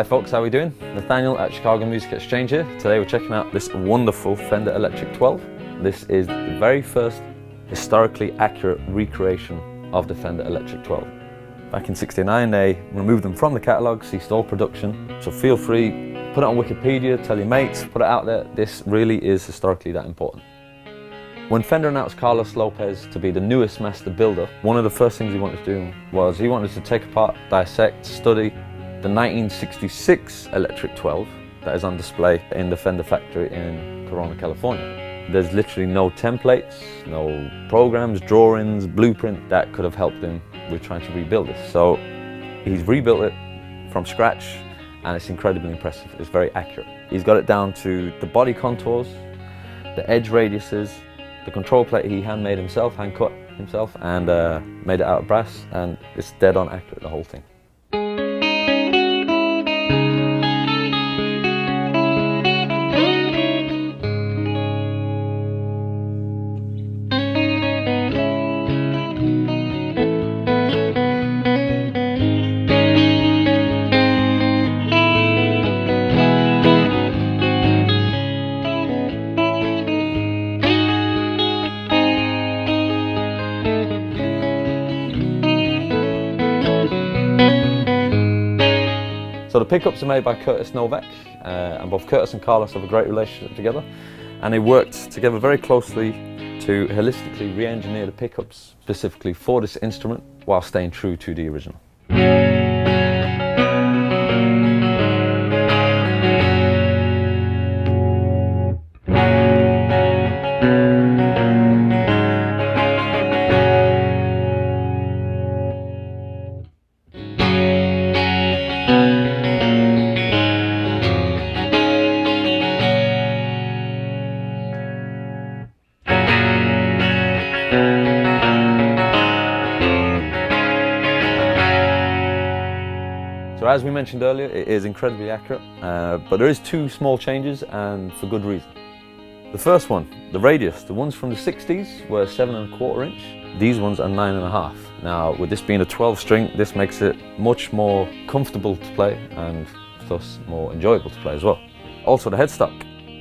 Hi folks, how are we doing? Nathaniel at Chicago Music Exchange here. Today we're checking out this wonderful Fender Electric XII. This is the very first historically accurate recreation of the Fender Electric XII. Back in '69 they removed them from the catalogue, ceased all production, so feel free, put it on Wikipedia, tell your mates, put it out there. This really is historically that important. When Fender announced Carlos Lopez to be the newest master builder, one of the first things he wanted to do was he wanted to take apart, dissect, study the 1966 Electric XII that is on display in the Fender factory in Corona, California. There's literally no templates, no programs, drawings, blueprint that could have helped him with trying to rebuild this. So he's rebuilt it from scratch and it's incredibly impressive. It's very accurate. He's got it down to the body contours, the edge radiuses, the control plate he handmade himself, hand cut himself, and made it out of brass, and it's dead on accurate, the whole thing. So the pickups are made by Curtis Novak, and both Curtis and Carlos have a great relationship together, and they worked together very closely to holistically re-engineer the pickups specifically for this instrument while staying true to the original. So as we mentioned earlier, it is incredibly accurate, but there is two small changes, and for good reason. The first one, the radius. The ones from the 60s were 7¼ inch. These ones are 9½. Now, with this being a 12 string, this makes it much more comfortable to play and thus more enjoyable to play as well. Also the headstock,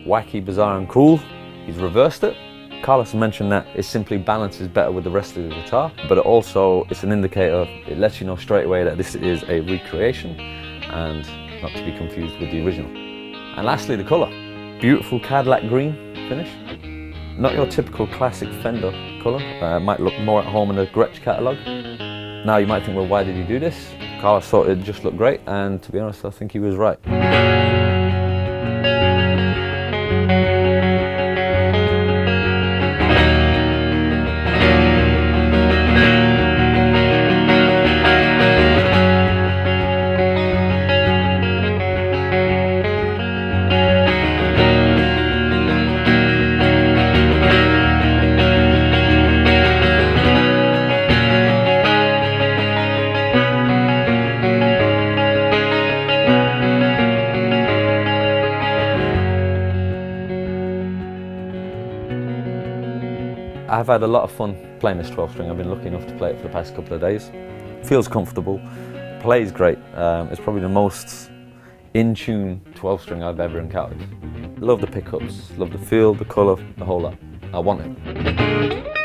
wacky, bizarre and cool. He's reversed it. Carlos mentioned that it simply balances better with the rest of the guitar, but it's an indicator, it lets you know straight away that this is a recreation and not to be confused with the original. And lastly, the colour. Beautiful Cadillac green finish. Not your typical classic Fender colour, might look more at home in the Gretsch catalogue. Now you might think, well, why did he do this? Carlos thought it just looked great, and to be honest, I think he was right. I've had a lot of fun playing this 12 string. I've been lucky enough to play it for the past couple of days. Feels comfortable, plays great. It's probably the most in-tune 12 string I've ever encountered. Love the pickups, love the feel, the colour, the whole lot. I want it.